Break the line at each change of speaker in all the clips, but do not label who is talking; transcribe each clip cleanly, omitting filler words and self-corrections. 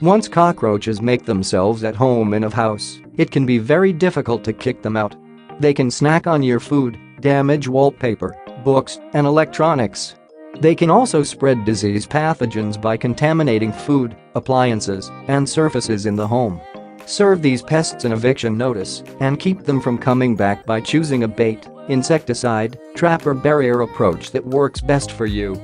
Once cockroaches make themselves at home in a house, it can be very difficult to kick them out. They can snack on your food, damage wallpaper, books, and electronics. They can also spread disease pathogens by contaminating food, appliances, and surfaces in the home. Serve these pests an eviction notice and keep them from coming back by choosing a bait, insecticide, trap or barrier approach that works best for you.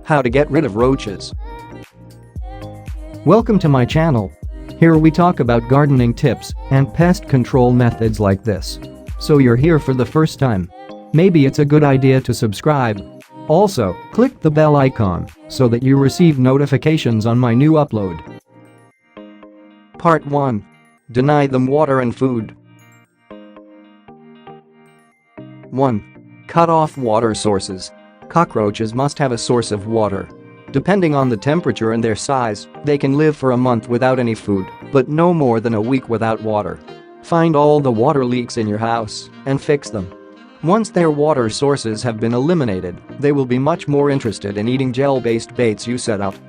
How to get rid of roaches. Welcome to my channel. Here we talk about gardening tips and pest control methods like this. So you're here for the first time. Maybe it's a good idea to subscribe. Also, click the bell icon so that you receive notifications on my new upload. Part 1. Deny them water and food. 1. Cut off water sources. Cockroaches must have a source of water. Depending on the temperature and their size, they can live for a month without any food, but no more than a week without water. Find all the water leaks in your house and fix them. Once their water sources have been eliminated, they will be much more interested in eating gel-based baits you set out.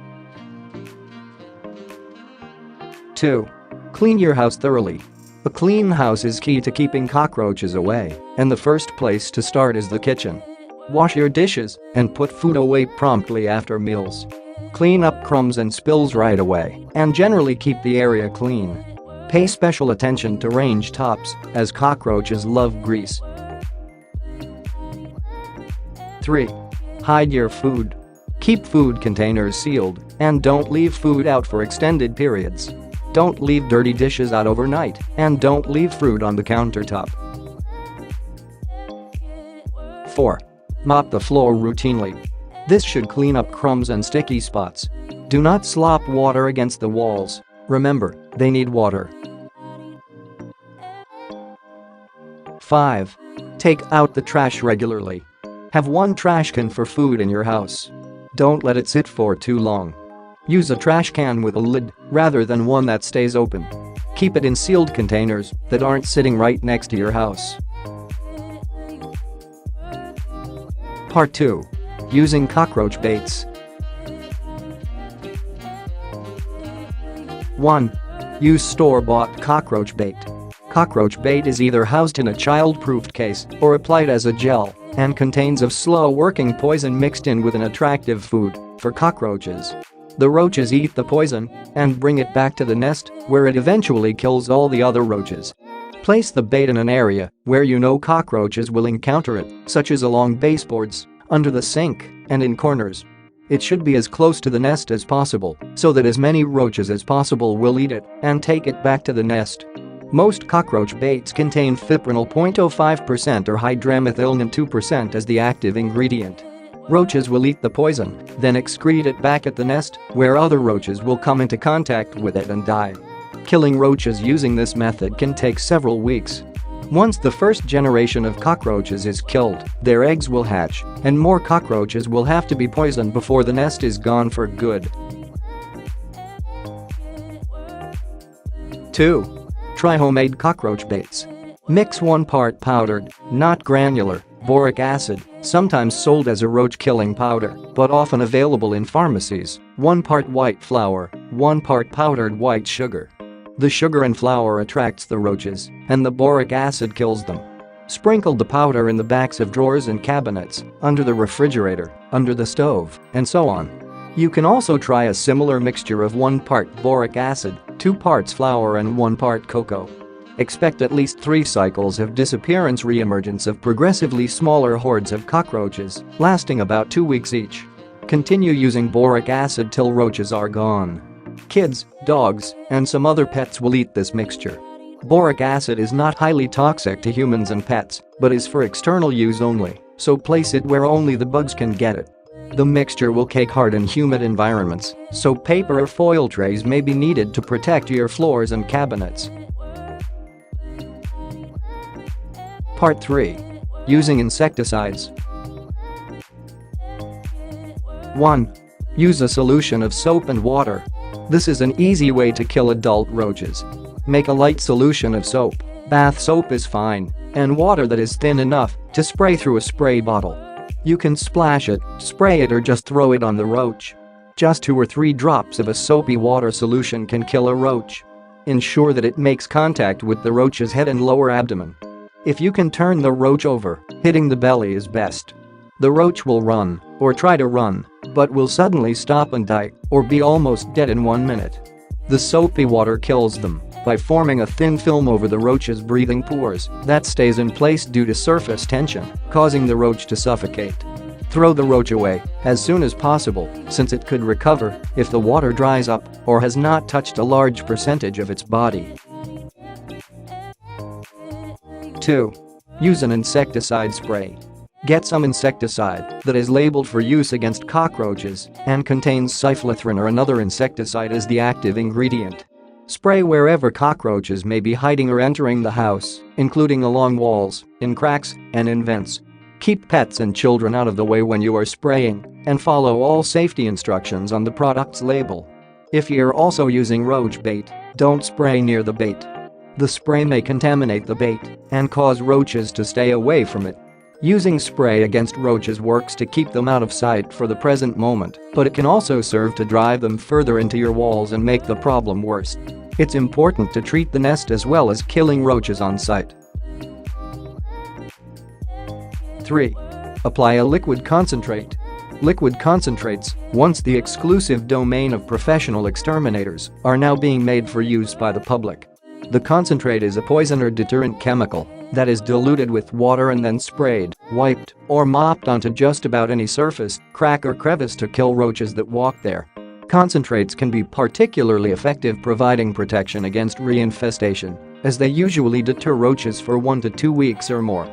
2. Clean your house thoroughly. A clean house is key to keeping cockroaches away, and the first place to start is the kitchen. Wash your dishes and put food away promptly after meals. Clean up crumbs and spills right away, and generally keep the area clean. Pay special attention to range tops, as cockroaches love grease. 3. Hide your food. Keep food containers sealed and don't leave food out for extended periods. Don't leave dirty dishes out overnight and don't leave fruit on the countertop. 4. Mop the floor routinely. This should clean up crumbs and sticky spots. Do not slop water against the walls. Remember, they need water. 5. Take out the trash regularly. Have one trash can for food in your house. Don't let it sit for too long. Use a trash can with a lid rather than one that stays open. Keep it in sealed containers that aren't sitting right next to your house. Part 2. Using cockroach baits. 1. Use store-bought cockroach bait. Cockroach bait is either housed in a child-proofed case or applied as a gel and contains a slow-working poison mixed in with an attractive food for cockroaches. The roaches eat the poison and bring it back to the nest, where it eventually kills all the other roaches. Place the bait in an area where you know cockroaches will encounter it, such as along baseboards, under the sink, and in corners. It should be as close to the nest as possible so that as many roaches as possible will eat it and take it back to the nest. Most cockroach baits contain fipronil 0.05% or hydramethylnin 2% as the active ingredient. Roaches will eat the poison, then excrete it back at the nest, where other roaches will come into contact with it and die. Killing roaches using this method can take several weeks. Once the first generation of cockroaches is killed, their eggs will hatch, and more cockroaches will have to be poisoned before the nest is gone for good. 2. Try homemade cockroach baits. Mix 1 part powdered, not granular, boric acid, sometimes sold as a roach-killing powder, but often available in pharmacies, 1 part white flour, 1 part powdered white sugar. The sugar and flour attracts the roaches, and the boric acid kills them. Sprinkle the powder in the backs of drawers and cabinets, under the refrigerator, under the stove, and so on. You can also try a similar mixture of 1 part boric acid, 2 parts flour and 1 part cocoa. Expect at least 3 cycles of disappearance re-emergence of progressively smaller hordes of cockroaches, lasting about 2 weeks each. Continue using boric acid till roaches are gone. Kids, dogs, and some other pets will eat this mixture. Boric acid is not highly toxic to humans and pets, but is for external use only, so place it where only the bugs can get it. The mixture will cake hard in humid environments, so paper or foil trays may be needed to protect your floors and cabinets. Part 3. Using insecticides. 1. Use a solution of soap and water. This is an easy way to kill adult roaches. Make a light solution of soap. Bath soap is fine, and water that is thin enough to spray through a spray bottle. You can splash it, spray it or just throw it on the roach. Just 2 or 3 drops of a soapy water solution can kill a roach. Ensure that it makes contact with the roach's head and lower abdomen. If you can turn the roach over, hitting the belly is best. The roach will run, or try to run, but will suddenly stop and die, or be almost dead in 1 minute. The soapy water kills them by forming a thin film over the roach's breathing pores that stays in place due to surface tension, causing the roach to suffocate. Throw the roach away as soon as possible since it could recover if the water dries up or has not touched a large percentage of its body. 2. Use an insecticide spray. Get some insecticide that is labeled for use against cockroaches and contains cyflothrin or another insecticide as the active ingredient. Spray wherever cockroaches may be hiding or entering the house, including along walls, in cracks, and in vents. Keep pets and children out of the way when you are spraying, and follow all safety instructions on the product's label. If you're also using roach bait, don't spray near the bait. The spray may contaminate the bait and cause roaches to stay away from it. Using spray against roaches works to keep them out of sight for the present moment, but it can also serve to drive them further into your walls and make the problem worse. It's important to treat the nest as well as killing roaches on site. 3. Apply a liquid concentrate. Liquid concentrates, once the exclusive domain of professional exterminators, are now being made for use by the public. The concentrate is a poison or deterrent chemical that is diluted with water and then sprayed, wiped, or mopped onto just about any surface, crack or crevice to kill roaches that walk there. Concentrates can be particularly effective providing protection against reinfestation, as they usually deter roaches for 1 to 2 weeks or more.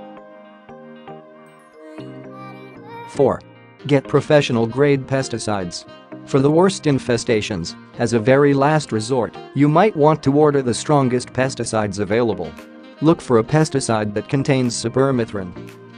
4. Get professional-grade pesticides. For the worst infestations, as a very last resort, you might want to order the strongest pesticides available. Look for a pesticide that contains cypermethrin.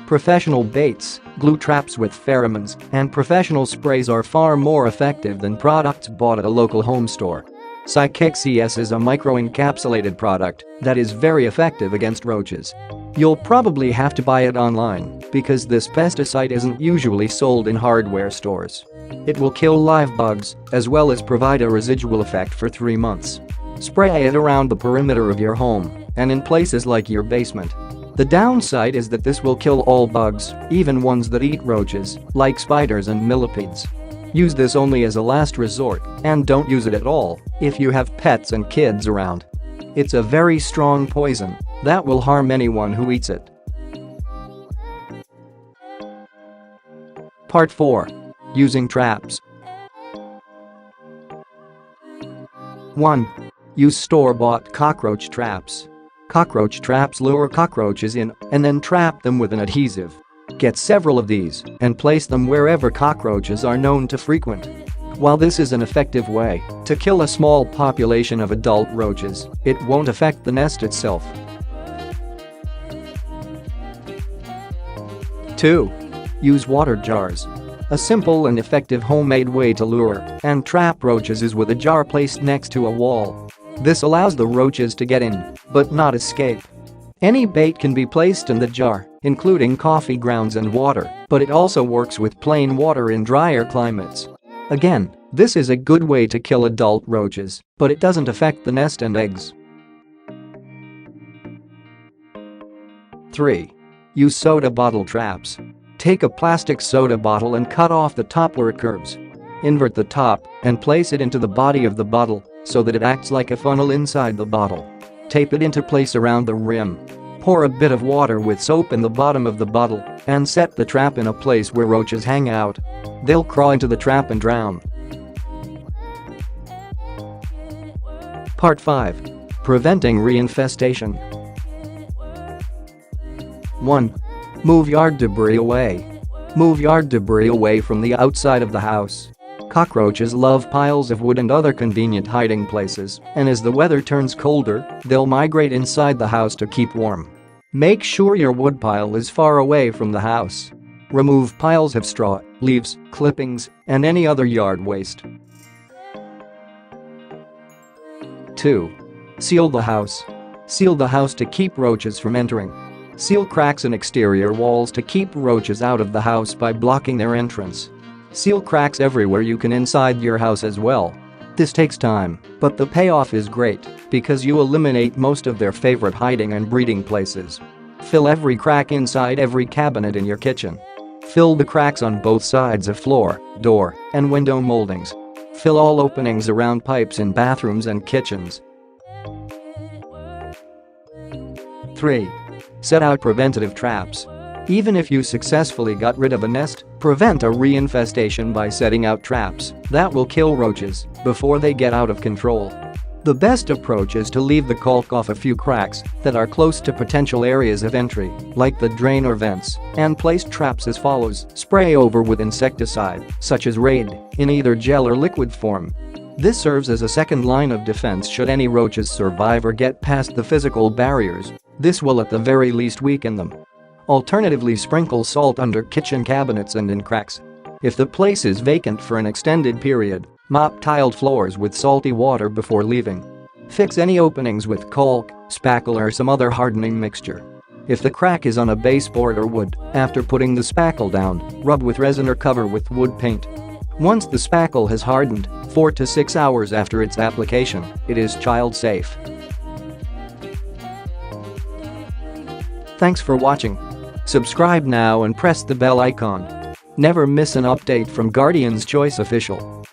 Professional baits, glue traps with pheromones, and professional sprays are far more effective than products bought at a local home store. Insecticides is a microencapsulated product that is very effective against roaches. You'll probably have to buy it online because this pesticide isn't usually sold in hardware stores. It will kill live bugs as well as provide a residual effect for 3 months. Spray it around the perimeter of your home and in places like your basement. The downside is that this will kill all bugs, even ones that eat roaches, like spiders and millipedes. Use this only as a last resort and don't use it at all if you have pets and kids around. It's a very strong poison that will harm anyone who eats it. Part 4. Using traps. 1. Use store-bought cockroach traps. Cockroach traps lure cockroaches in and then trap them with an adhesive. Get several of these and place them wherever cockroaches are known to frequent. While this is an effective way to kill a small population of adult roaches, it won't affect the nest itself. 2. Use water jars. A simple and effective homemade way to lure and trap roaches is with a jar placed next to a wall. This allows the roaches to get in, but not escape. Any bait can be placed in the jar, including coffee grounds and water, but it also works with plain water in drier climates. Again, this is a good way to kill adult roaches, but it doesn't affect the nest and eggs. 3. Use soda bottle traps. Take a plastic soda bottle and cut off the top where it curves. Invert the top and place it into the body of the bottle so that it acts like a funnel inside the bottle. Tape it into place around the rim. Pour a bit of water with soap in the bottom of the bottle and set the trap in a place where roaches hang out. They'll crawl into the trap and drown. Part 5. Preventing reinfestation. 1. Move yard debris away. Move yard debris away from the outside of the house. Cockroaches love piles of wood and other convenient hiding places, and as the weather turns colder, they'll migrate inside the house to keep warm. Make sure your wood pile is far away from the house. Remove piles of straw, leaves, clippings, and any other yard waste. 2. Seal the house. Seal the house to keep roaches from entering. Seal cracks in exterior walls to keep roaches out of the house by blocking their entrance. Seal cracks everywhere you can inside your house as well. This takes time, but the payoff is great because you eliminate most of their favorite hiding and breeding places. Fill every crack inside every cabinet in your kitchen. Fill the cracks on both sides of floor, door, and window moldings. Fill all openings around pipes in bathrooms and kitchens. 3. Set out preventative traps. Even if you successfully got rid of a nest, prevent a reinfestation by setting out traps that will kill roaches before they get out of control. The best approach is to leave the caulk off a few cracks that are close to potential areas of entry, like the drain or vents, and place traps as follows: spray over with insecticide, such as Raid, in either gel or liquid form. This serves as a second line of defense should any roaches survive or get past the physical barriers. This will at the very least weaken them. Alternatively, sprinkle salt under kitchen cabinets and in cracks. If the place is vacant for an extended period, mop tiled floors with salty water before leaving. Fix any openings with caulk, spackle or some other hardening mixture. If the crack is on a baseboard or wood, after putting the spackle down, rub with resin or cover with wood paint. Once the spackle has hardened, 4 to 6 hours after its application, it is child safe. Thanks for watching. Subscribe now and press the bell icon. Never miss an update from Guardian's Choice Official.